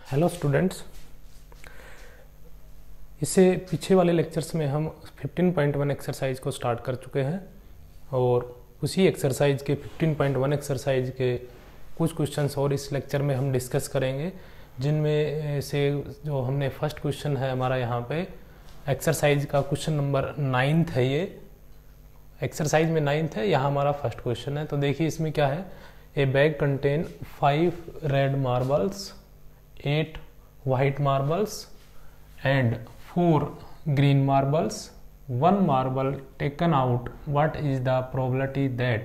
Hello students, इससे पीछे वाले लेक्चर्स में हम 15.1 एक्सरसाइज को स्टार्ट कर चुके हैं और उसी एक्सरसाइज के 15.1 एक्सरसाइज के कुछ क्वेश्चंस और इस लेक्चर में हम डिस्कस करेंगे, जिनमें से जो हमने फर्स्ट क्वेश्चन है हमारा यहाँ पे एक्सरसाइज का क्वेश्चन नंबर 9th है। ये एक्सरसाइज में 9th है, यहाँ हमारा फर्स्ट क्वेश्चन है। तो देखिए इसमें क्या है, ए bag contain 5 red marbles, 8 white marbles and 4 green marbles. One marble taken out. What is the probability that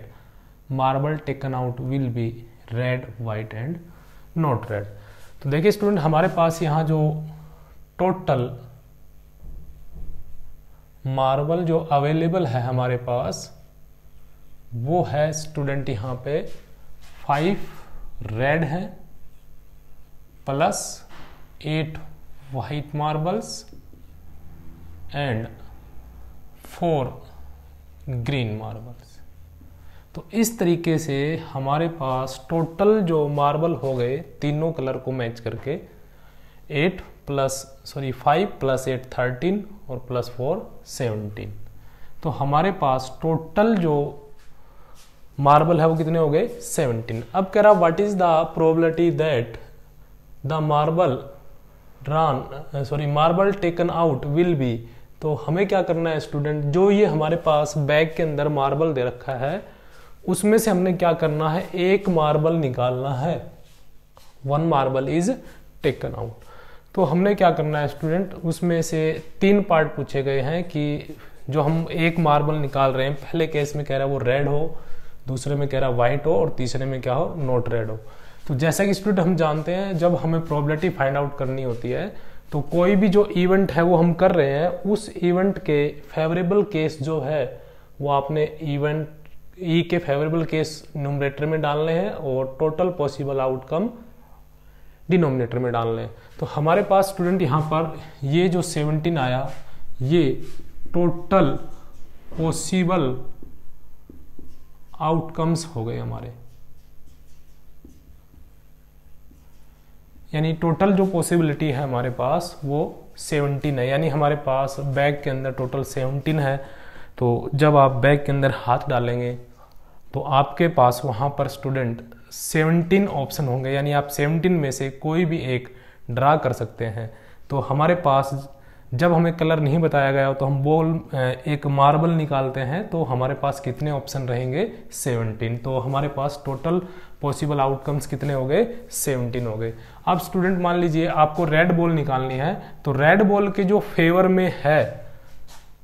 marble taken out will be red, white and not red? तो देखिए स्टूडेंट, हमारे पास यहाँ जो टोटल मार्बल जो available है हमारे पास वो है स्टूडेंट यहाँ पे 5 रेड है plus 8 white marbles and 4 green marbles. तो इस तरीके से हमारे पास टोटल जो मार्बल हो गए तीनों कलर को मैच करके 5 प्लस 8 13 और प्लस 4 17। तो हमारे पास टोटल जो मार्बल है वो कितने हो गए 17। अब कह रहा what is the probability that the marble taken out will be. तो हमें क्या करना है स्टूडेंट, जो ये हमारे पास बैग के अंदर मार्बल दे रखा है उसमें से हमने क्या करना है, एक मार्बल निकालना है। 1 मार्बल इज टेकन आउट। तो हमने क्या करना है स्टूडेंट, उसमें से 3 पार्ट पूछे गए हैं कि जो हम एक मार्बल निकाल रहे हैं, पहले केस में कह रहा है वो रेड हो, दूसरे में कह रहा है व्हाइट हो और तीसरे में क्या हो, नॉट रेड हो। तो जैसा कि स्टूडेंट हम जानते हैं जब हमें प्रोबेबिलिटी फाइंड आउट करनी होती है तो कोई भी जो इवेंट है वो हम कर रहे हैं, उस इवेंट के फेवरेबल केस जो है वो आपने इवेंट ई के फेवरेबल केस न्यूमरेटर में डालने हैं और टोटल पॉसिबल आउटकम डिनोमिनेटर में डालने हैं। तो हमारे पास स्टूडेंट यहाँ पर ये जो 17 आया ये टोटल पॉसिबल आउटकम्स हो गए हमारे, यानी टोटल जो पॉसिबिलिटी है हमारे पास वो 17 है। यानी हमारे पास बैग के अंदर टोटल 17 है। तो जब आप बैग के अंदर हाथ डालेंगे तो आपके पास वहाँ पर स्टूडेंट 17 ऑप्शन होंगे, यानी आप 17 में से कोई भी एक ड्रा कर सकते हैं। तो हमारे पास जब हमें कलर नहीं बताया गया तो हम एक मार्बल निकालते हैं तो हमारे पास कितने ऑप्शन रहेंगे 17। तो हमारे पास टोटल पॉसिबल आउटकम्स कितने हो गए 17 हो गए। अब स्टूडेंट मान लीजिए आपको रेड बॉल निकालनी है, तो रेड बॉल के जो फेवर में है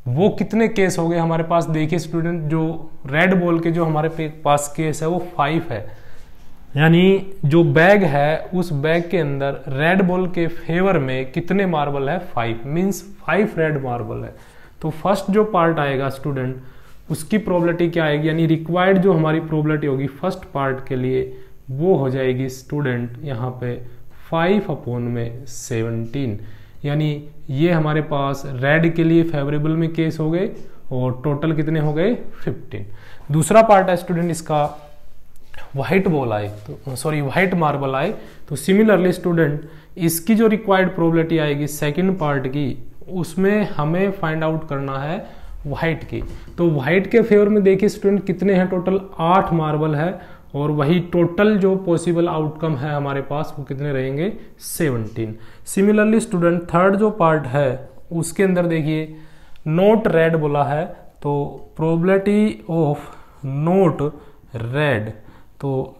वो कितने केस हो गए हमारे पास। देखिए स्टूडेंट, जो रेड बॉल के जो हमारे पास केस है वो 5 है, यानी जो बैग है उस बैग के अंदर रेड बॉल के फेवर में कितने मार्बल है 5, मींस 5 रेड मार्बल है। तो फर्स्ट जो पार्ट आएगा स्टूडेंट उसकी प्रोबेबिलिटी क्या आएगी, यानी रिक्वायर्ड जो हमारी प्रोबेबिलिटी होगी फर्स्ट पार्ट के लिए वो हो जाएगी स्टूडेंट यहाँ पे 5/17। यानी ये हमारे पास रेड के लिए फेवरेबल में केस हो गए और टोटल कितने हो गए 15। दूसरा पार्ट है स्टूडेंट इसका व्हाइट बॉल आए तो व्हाइट मार्बल आए, तो सिमिलरली स्टूडेंट इसकी जो रिक्वायर्ड प्रोबेबिलिटी आएगी सेकंड पार्ट की, उसमें हमें फाइंड आउट करना है व्हाइट की। तो व्हाइट के फेवर में देखिए स्टूडेंट कितने हैं, टोटल 8 मार्बल है और वही टोटल जो पॉसिबल आउटकम है हमारे पास वो कितने रहेंगे 17। सिमिलरली स्टूडेंट थर्ड जो पार्ट है उसके अंदर देखिए नोट रेड बोला है, तो प्रोबेबिलिटी ऑफ नोट रेड। तो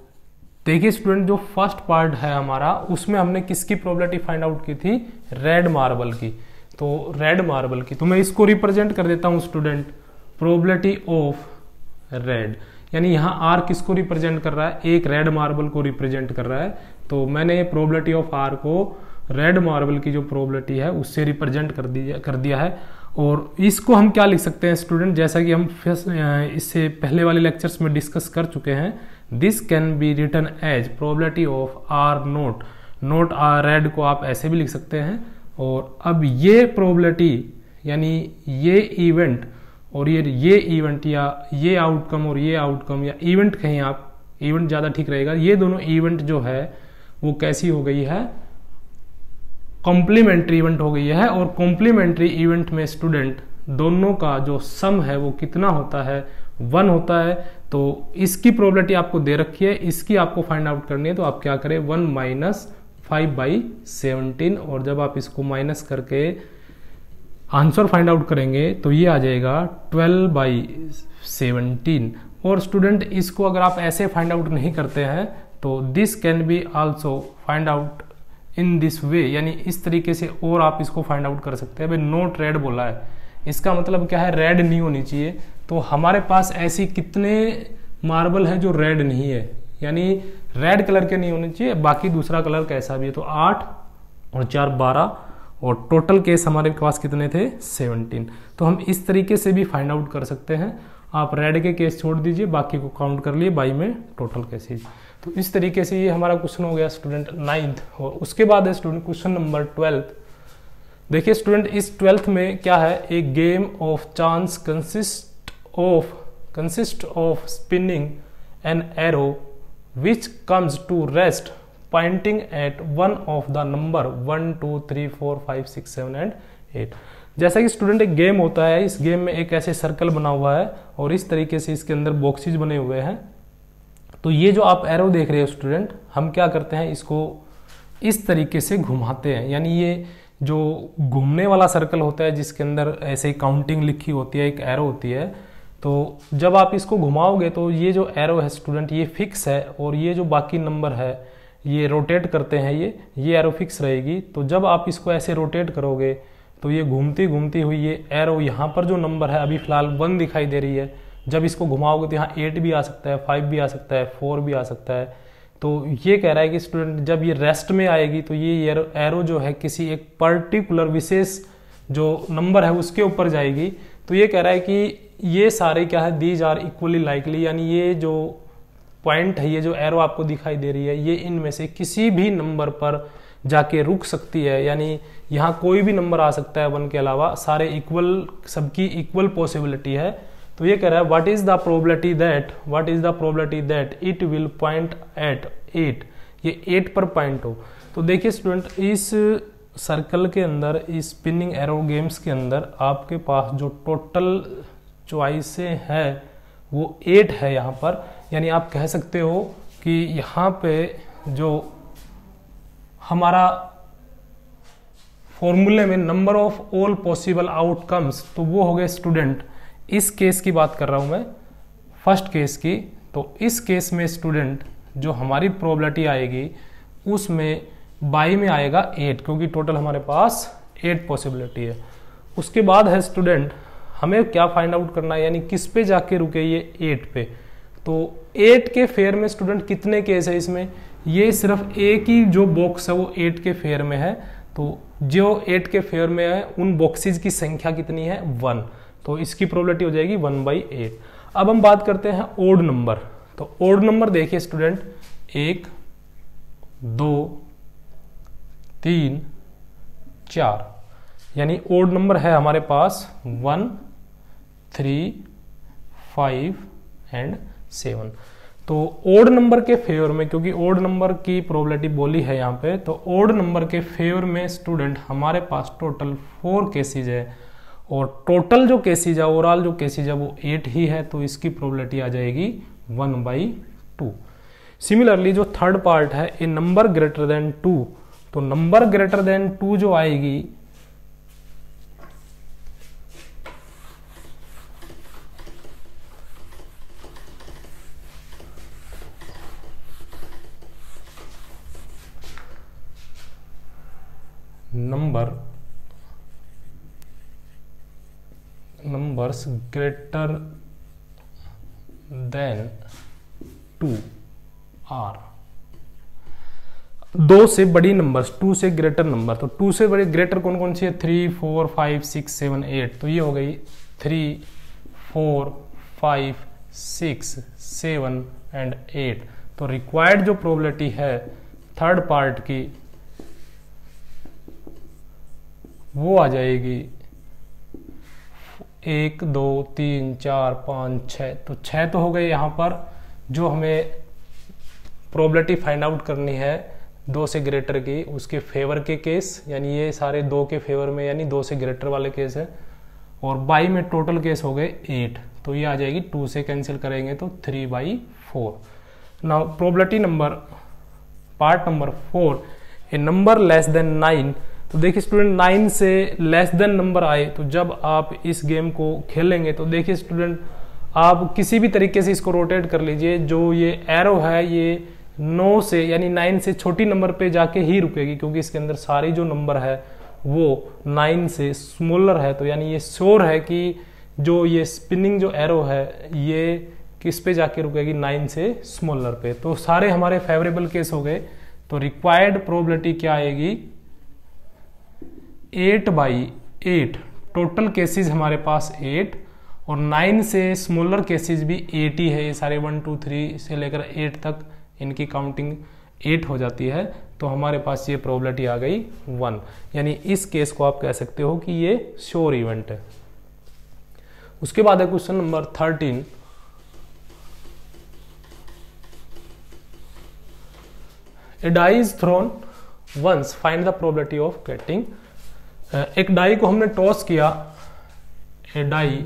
देखिए स्टूडेंट जो फर्स्ट पार्ट है हमारा उसमें हमने किसकी प्रोबेबिलिटी फाइंड आउट की थी, रेड मार्बल की। तो रेड मार्बल की, तो मैं इसको रिप्रेजेंट कर देता हूं स्टूडेंट प्रोबेबिलिटी ऑफ रेड, यानी यहाँ आर किसको रिप्रेजेंट कर रहा है, एक रेड मार्बल को रिप्रेजेंट कर रहा है। तो मैंने प्रोबेबिलिटी ऑफ आर को रेड मार्बल की जो प्रोबेबिलिटी है उससे रिप्रेजेंट कर दिया है। और इसको हम क्या लिख सकते हैं स्टूडेंट, जैसा कि हम इससे पहले वाले लेक्चर्स में डिस्कस कर चुके हैं, this can be written as probability of R not R red को आप ऐसे भी लिख सकते हैं। और अब ये प्रोबेबिलिटी यानी ये इवेंट और ये इवेंट या ये आउटकम और ये आउटकम या इवेंट कहीं आप इवेंट ज़्यादा ठीक रहेगा, ये दोनों इवेंट जो है वो कैसी हो गई है कॉम्प्लीमेंट्री इवेंट हो गई है, और कॉम्प्लीमेंट्री इवेंट में स्टूडेंट दोनों का जो सम है वो कितना होता है, 1 होता है। तो इसकी प्रोबेबिलिटी आपको दे रखी है, इसकी आपको फाइंड आउट करनी है। तो आप क्या करें, 1 माइनस 5/17, और जब आप इसको माइनस करके आंसर फाइंड आउट करेंगे तो ये आ जाएगा 12/17। और स्टूडेंट इसको अगर आप ऐसे फाइंड आउट नहीं करते हैं तो this can be also find out in this way, यानी इस तरीके से और आप इसको फाइंड आउट कर सकते हैं। भाई नोट रेड बोला है, इसका मतलब क्या है, रेड नहीं होनी चाहिए। तो हमारे पास ऐसी कितने मार्बल हैं जो रेड नहीं है, यानी रेड कलर के नहीं होने चाहिए, बाकी दूसरा कलर कैसा भी है। तो 8 और 4 12, और टोटल केस हमारे पास कितने थे, 17। तो हम इस तरीके से भी फाइंड आउट कर सकते हैं। आप रेड के केस छोड़ दीजिए, बाकी को काउंट कर लिए बाई में टोटल केसेज। तो इस तरीके से ये हमारा क्वेश्चन हो गया स्टूडेंट 9th। और उसके बाद है स्टूडेंट क्वेश्चन नंबर 12th। देखिए स्टूडेंट इस 12th में क्या है, a game of chance consist of spinning an arrow which comes to rest pointing at one of the number 1 2 3 4 5 6 7 and 8। जैसा कि स्टूडेंट एक गेम होता है, इस गेम में एक ऐसे सर्कल बना हुआ है और इस तरीके से इसके अंदर बॉक्सेज बने हुए हैं। तो ये जो आप एरो देख रहे हो स्टूडेंट, हम क्या करते हैं, इसको इस तरीके से घुमाते हैं। यानी ये जो घूमने वाला सर्कल होता है जिसके अंदर ऐसे काउंटिंग लिखी होती है, एक एरो होती है, तो जब आप इसको घुमाओगे तो ये जो एरो है स्टूडेंट ये फिक्स है, और ये जो बाकी नंबर है ये रोटेट करते हैं, ये एरो फिक्स रहेगी। तो जब आप इसको ऐसे रोटेट करोगे तो ये घूमती घूमती हुई ये एरो यहाँ पर जो नंबर है अभी फिलहाल 1 दिखाई दे रही है, जब इसको घुमाओगे तो यहाँ 8 भी आ सकता है, 5 भी आ सकता है, 4 भी आ सकता है। तो ये कह रहा है कि स्टूडेंट जब ये रेस्ट में आएगी तो ये एरो जो है किसी एक पर्टिकुलर विशेष जो नंबर है उसके ऊपर जाएगी। तो ये कह रहा है कि ये सारे क्या है, दीज आर इक्वली लाइकली, यानी ये जो पॉइंट है, ये जो एरो आपको दिखाई दे रही है, ये इनमें से किसी भी नंबर पर जाके रुक सकती है। यानी यहाँ कोई भी नंबर आ सकता है 1 के अलावा, सारे इक्वल, सबकी इक्वल पॉसिबिलिटी है। तो ये कह रहा है what is the probability that it will point at 8, ये 8 पर पॉइंट हो। तो देखिए स्टूडेंट इस सर्कल के अंदर, इस स्पिनिंग एरो गेम्स के अंदर आपके पास जो टोटल चॉइसें है वो 8 है यहाँ पर। यानी आप कह सकते हो कि यहाँ पे जो हमारा फॉर्मूले में number of all possible outcomes, तो वो हो गए स्टूडेंट, इस केस की बात कर रहा हूं मैं, फर्स्ट केस की। तो इस केस में स्टूडेंट जो हमारी प्रोबेबिलिटी आएगी उसमें बाई में आएगा 8, क्योंकि टोटल हमारे पास 8 पॉसिबिलिटी है। उसके बाद है स्टूडेंट हमें क्या फाइंड आउट करना है, यानी किस पे जाके रुके ये 8 पे। तो 8 के फेयर में स्टूडेंट कितने केस है इसमें, ये सिर्फ एक ही जो बॉक्स है वो 8 के फेयर में है। तो जो 8 के फेयर में है उन बॉक्सेज की संख्या कितनी है, 1। तो इसकी प्रोबेबिलिटी हो जाएगी 1/8। अब हम बात करते हैं ओड नंबर। तो ओड नंबर देखिए स्टूडेंट, 1 2 3 4, यानी ओड नंबर है हमारे पास 1 3 5 एंड 7। तो ओड नंबर के फेवर में, क्योंकि ओड नंबर की प्रोबेबिलिटी बोली है यहाँ पे, तो ओड नंबर के फेवर में स्टूडेंट हमारे पास टोटल 4 केसेज है, और टोटल जो केसेज है, ओवरऑल जो केसेज है वो 8 ही है। तो इसकी प्रोबेबिलिटी आ जाएगी 1/2। सिमिलरली जो थर्ड पार्ट है, ए नंबर ग्रेटर देन 2, तो नंबर ग्रेटर देन 2 जो आएगी, नंबर्स ग्रेटर देन 2 आर, 2 से बड़ी नंबर्स, 2 से ग्रेटर नंबर। तो 2 से बड़े ग्रेटर कौन कौन सी है, 3 4 5 6 7 8। तो ये हो गई 3 4 5 6 7 एंड 8। तो रिक्वायर्ड जो प्रोबेबिलिटी है थर्ड पार्ट की वो आ जाएगी 1 2 3 4 5 6। तो 6 तो हो गए यहाँ पर जो हमें प्रोबेबिलिटी फाइंड आउट करनी है 2 से ग्रेटर की उसके फेवर के केस, यानी ये सारे 2 के फेवर में यानी 2 से ग्रेटर वाले केस है। और बाई में टोटल केस हो गए 8, तो ये आ जाएगी 2 से कैंसिल करेंगे तो 3/4। Now probability number part number 4, ए नंबर लेस देन 9। तो देखिए स्टूडेंट 9 से लेस देन नंबर आए तो जब आप इस गेम को खेलेंगे तो देखिए स्टूडेंट आप किसी भी तरीके से इसको रोटेट कर लीजिए, जो ये एरो है ये 9 से यानी 9 से छोटी नंबर पे जाके ही रुकेगी, क्योंकि इसके अंदर सारी जो नंबर है वो 9 से स्मॉलर है। तो यानी ये श्योर है कि जो ये स्पिनिंग जो एरो है ये किस पे जाके रुकेगी, 9 से स्मॉलर पे। तो सारे हमारे फेवरेबल केस हो गए। तो रिक्वायर्ड प्रोबेबिलिटी क्या आएगी, 8/8। टोटल केसेस हमारे पास 8 और 9 से स्मॉलर केसेस भी 8 ही है। ये सारे 1 2 3 से लेकर 8 तक इनकी काउंटिंग 8 हो जाती है। तो हमारे पास ये प्रोबेबिलिटी आ गई 1, यानी इस केस को आप कह सकते हो कि ये श्योर इवेंट है। उसके बाद है question number 13। A die is thrown once, find the probability of getting। एक डाई को हमने टॉस किया, ए डाई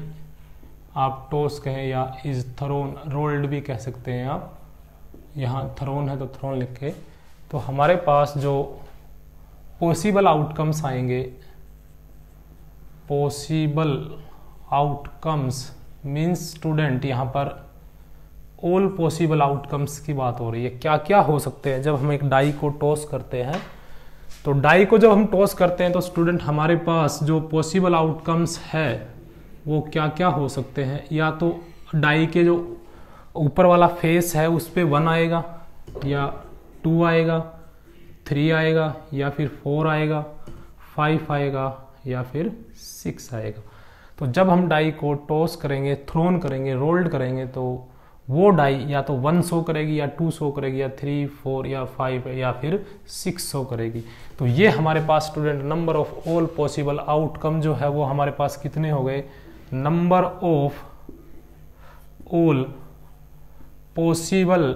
आप टॉस कहें या इज थ्रोन, रोल्ड भी कह सकते हैं आप, यहाँ थ्रोन है तो थ्रोन लिख के। तो हमारे पास जो पॉसिबल आउटकम्स आएंगे, पॉसिबल आउटकम्स मीन्स स्टूडेंट यहाँ पर ऑल पॉसिबल आउटकम्स की बात हो रही है। क्या क्या हो सकते हैं जब हम एक डाई को टॉस करते हैं। तो डाई को जब हम टॉस करते हैं तो स्टूडेंट हमारे पास जो पॉसिबल आउटकम्स है वो क्या क्या हो सकते हैं। या तो डाई के जो ऊपर वाला फेस है उस पर 1 आएगा या 2 आएगा, 3 आएगा या फिर 4 आएगा, 5 आएगा या फिर 6 आएगा। तो जब हम डाई को टॉस करेंगे, थ्रोन करेंगे, रोल्ड करेंगे तो वो डाई या तो 1 शो करेगी या 2 शो करेगी या 3 4 या 5 या फिर 6 शो करेगी। तो ये हमारे पास student number of all possible outcome जो है वो हमारे पास कितने हो गए, number of all possible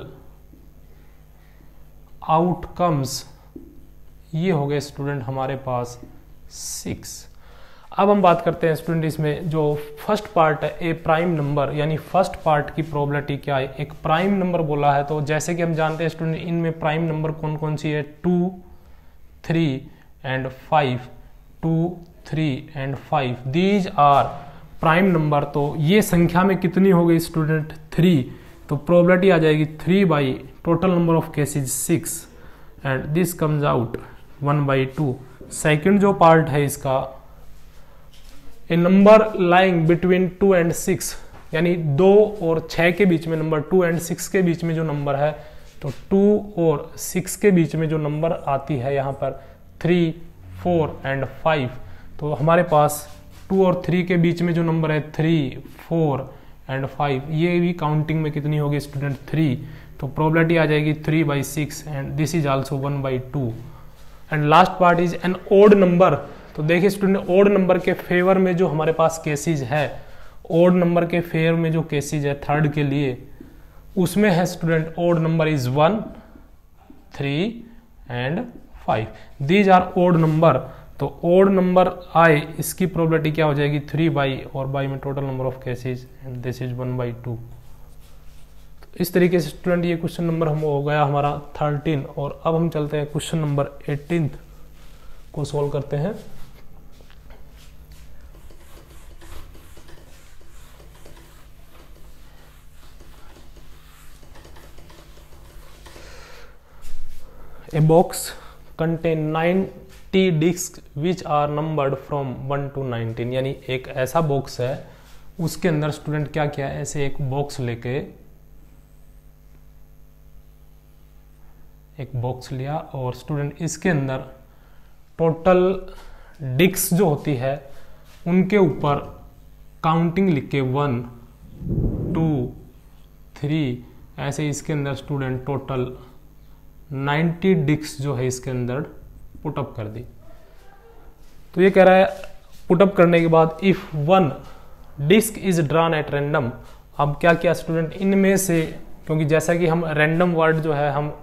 outcomes ये हो गए स्टूडेंट हमारे पास 6। अब हम बात करते हैं स्टूडेंट इसमें जो फर्स्ट पार्ट है ए प्राइम नंबर, यानी फर्स्ट पार्ट की प्रोबेबिलिटी क्या है। एक प्राइम नंबर बोला है तो जैसे कि हम जानते हैं स्टूडेंट इनमें प्राइम नंबर कौन कौन सी है, 2 3 and 5, 2 3 and 5 these are prime number. तो ये संख्या में कितनी हो गई स्टूडेंट 3, तो प्रोबेबिलिटी आ जाएगी 3 total number of cases 6 and this comes out 1/2। Second जो पार्ट है इसका, ए नंबर लाइंग बिटवीन 2 एंड 6, यानी 2 और 6 के बीच में, नंबर 2 एंड 6 के बीच में जो नंबर है, तो 2 और 6 के बीच में जो नंबर आती है यहाँ पर 3 4 एंड 5। तो हमारे पास 2 और 3 के बीच में जो नंबर है 3 4 एंड 5, ये भी काउंटिंग में कितनी होगी स्टूडेंट 3। तो प्रोबेबिलिटी आ जाएगी 3/6 and this is also 1/2। And last part is an odd number. तो देखिए स्टूडेंट ओड नंबर के फेवर में जो हमारे पास केसेज है, ओड नंबर के फेवर में जो केसेज है थर्ड के लिए, उसमें है student odd number is 1 3 and 5। These are odd number. तो ओड नंबर आए इसकी प्रोबेबिलिटी क्या हो जाएगी 3 और बाई में total number of cases and this is 1/2। तो इस तरीके से स्टूडेंट ये क्वेश्चन नंबर हम हो गया हमारा 13। और अब हम चलते हैं क्वेश्चन नंबर 18 को सोल्व करते हैं। A box contain 90 discs which are numbered from 1 to 19, यानी एक ऐसा बॉक्स है उसके अंदर स्टूडेंट क्या किया, ऐसे एक बॉक्स लेके एक बॉक्स लिया और स्टूडेंट इसके अंदर टोटल डिस्क जो होती है उनके ऊपर काउंटिंग लिख के 1 2 3 ऐसे इसके अंदर स्टूडेंट टोटल 90 डिस्क जो है इसके अंदर पुटअप कर दी। तो ये कह रहा है पुटअप करने के बाद if 1 disc is drawn at random. अब क्या किया स्टूडेंट, इनमें से, क्योंकि जैसा कि हम रैंडम वर्ड जो है हम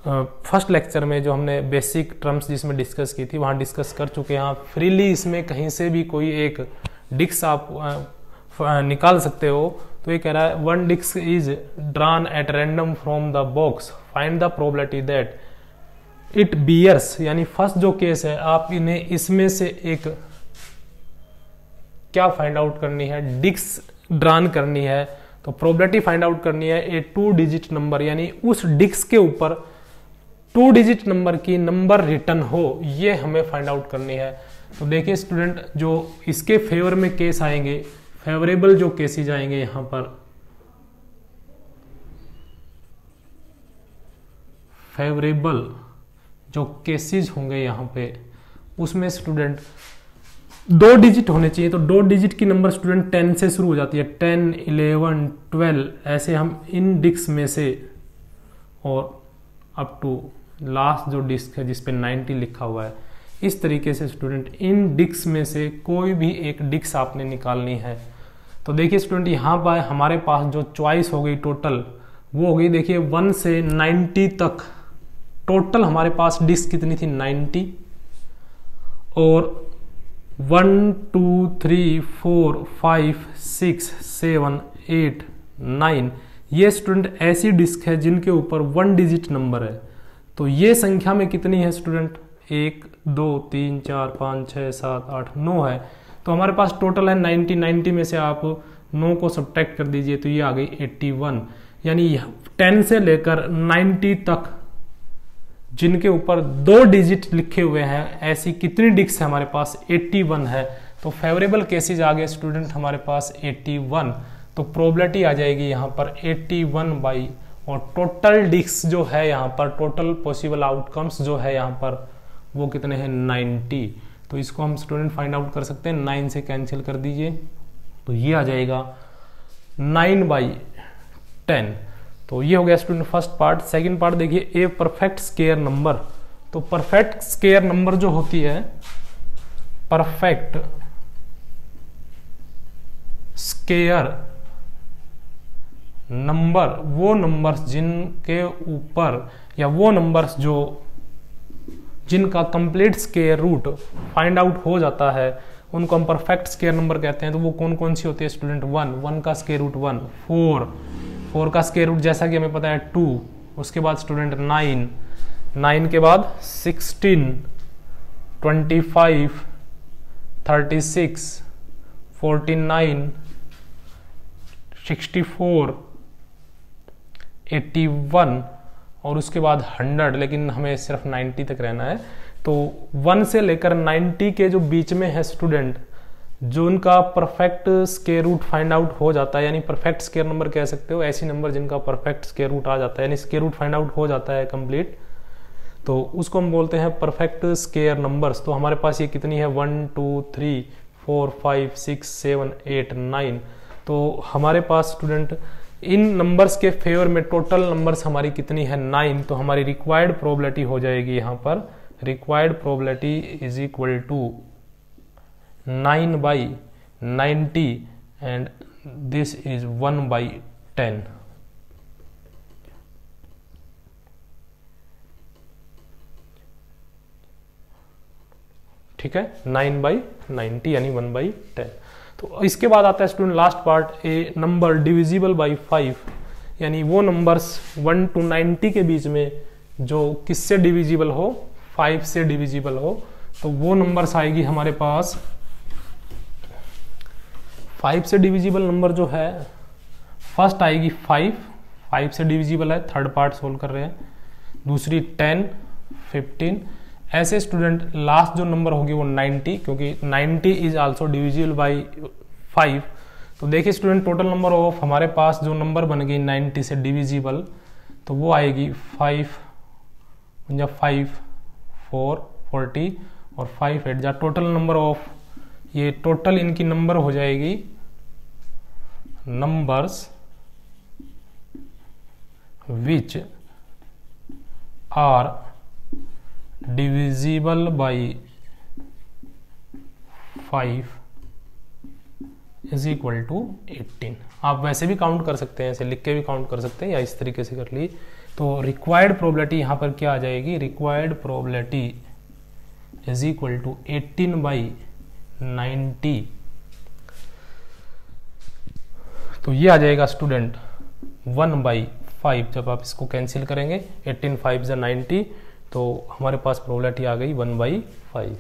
फर्स्ट लेक्चर में जो हमने बेसिक टर्म्स जिसमें डिस्कस की थी वहाँ डिस्कस कर चुके हैं। आप फ्रीली इसमें कहीं से भी कोई एक डिस्क आप निकाल सकते हो। तो ये कह रहा है one disc is drawn at random from the box, find the probability that it bears, यानी फर्स्ट जो केस है आप इन्हें इसमें से एक क्या फाइंड आउट करनी है, डिस्क ड्रॉन करनी है। तो प्रोबेबिलिटी फाइंड आउट करनी है ए 2 डिजिट नंबर, यानी उस डिस्क के ऊपर 2 डिजिट नंबर की नंबर रिटर्न हो, ये हमें फाइंड आउट करनी है। तो देखिए स्टूडेंट, जो इसके फेवर में केस आएंगे, फेवरेबल जो केसेज आएंगे यहां पर, फेवरेबल जो केसेज होंगे यहां पे, उसमें स्टूडेंट 2 डिजिट होने चाहिए। तो 2 डिजिट की नंबर स्टूडेंट 10 से शुरू हो जाती है, 10, 11, 12, ऐसे हम इन डिस्क में से और अप टू लास्ट जो डिस्क है जिसपे 90 लिखा हुआ है, इस तरीके से स्टूडेंट इन डिस्क में से कोई भी एक डिस्क आपने निकालनी है। तो देखिए स्टूडेंट, यहाँ पर हमारे पास जो चॉइस हो गई टोटल, वो हो गई देखिए 1 से 90 तक। टोटल हमारे पास डिस्क कितनी थी, 90, और 1 2 3 4 5 6 7 8 9 ये स्टूडेंट ऐसी डिस्क है जिनके ऊपर 1 डिजिट नंबर है। तो ये संख्या में कितनी है स्टूडेंट, 1 2 3 4 5 6 7 8 9 है। तो हमारे पास टोटल है 90, 90 में से आप 9 को सब्ट्रैक्ट कर दीजिए तो ये आ गई 81, यानी 10 से लेकर 90 तक जिनके ऊपर 2 डिजिट लिखे हुए हैं, ऐसी कितनी डिस्क है हमारे पास, 81 है। तो फेवरेबल केसेज आ गए स्टूडेंट हमारे पास 81। तो प्रोबेबिलिटी आ जाएगी यहाँ पर 81 बाई, और टोटल डिस्क जो है यहाँ पर, टोटल पॉसिबल आउटकम्स जो है यहाँ पर, वो कितने हैं, 90। तो इसको हम स्टूडेंट फाइंड आउट कर सकते हैं, 9 से कैंसिल कर दीजिए तो ये आ जाएगा 9/10। तो ये हो गया student first part. Second part देखिए, ए परफेक्ट स्क्वायर नंबर। तो परफेक्ट स्क्वायर नंबर जो होती है, परफेक्ट स्क्वायर नंबर, वो नंबर्स जिनके ऊपर, या वो नंबर्स जो जिनका complete square root find out हो जाता है, उनको हम परफेक्ट स्क्वायर नंबर कहते हैं। तो वो कौन कौन सी होती है स्टूडेंट, 1 का स्क्वायर रूट 1, 4 का स्क्वायर रूट जैसा कि हमें पता है 2, उसके बाद स्टूडेंट 9 के बाद 16, 25, 36, 49, 64, 81 और उसके बाद 100, लेकिन हमें सिर्फ 90 तक रहना है। तो 1 से लेकर 90 के जो बीच में है स्टूडेंट, जो उनका perfect square root find out हो जाता है, यानी परफेक्ट स्क्वायर नंबर कह सकते हो ऐसी नंबर जिनका परफेक्ट स्क्वायर रूट आ जाता है, यानी स्क्वायर रूट फाइंड आउट हो जाता है कंप्लीट, तो उसको हम बोलते हैं परफेक्ट स्क्वायर नंबर्स। तो हमारे पास ये कितनी है, 1 2 3 4 5 6 7 8 9। तो हमारे पास स्टूडेंट इन नंबर्स के फेवर में टोटल नंबर्स हमारी कितनी है, 9। तो हमारी रिक्वायर्ड प्रोबेबिलिटी हो जाएगी यहाँ पर, required probability is equal to 9/90 and this is 1/10। ठीक है, 9/90 यानी 1/10। तो इसके बाद आता है student last part, A number divisible by 5, यानी वो नंबर्स 1 to 90 के बीच में जो किससे डिविजिबल हो, 5 से डिविजिबल हो। तो वो नंबर्स आएगी हमारे पास, 5 से डिविजिबल नंबर जो है, फर्स्ट आएगी 5 से डिविजिबल है, थर्ड पार्ट सोल्व कर रहे हैं। दूसरी 10, 15, ऐसे स्टूडेंट लास्ट जो नंबर होगी वो 90, क्योंकि 90 इज आल्सो डिविजिबल बाई 5। तो देखिए स्टूडेंट, टोटल नंबर ऑफ हमारे पास जो नंबर बन गई 90 से डिविजिबल, तो वो आएगी 5 5 4 40 और 5 8 जा टोटल नंबर ऑफ, ये टोटल इनकी नंबर हो जाएगी numbers which are divisible by 5 is equal to 18। आप वैसे भी काउंट कर सकते हैं, ऐसे लिख के भी काउंट कर सकते हैं या इस तरीके से कर ली। तो रिक्वायर्ड प्रोबेबिलिटी यहाँ पर क्या आ जाएगी, required probability is equal to 18/90। तो ये आ जाएगा स्टूडेंट 1/5। जब आप इसको कैंसिल करेंगे 18 5 90, तो हमारे पास प्रोबेबिलिटी आ गई 1/5।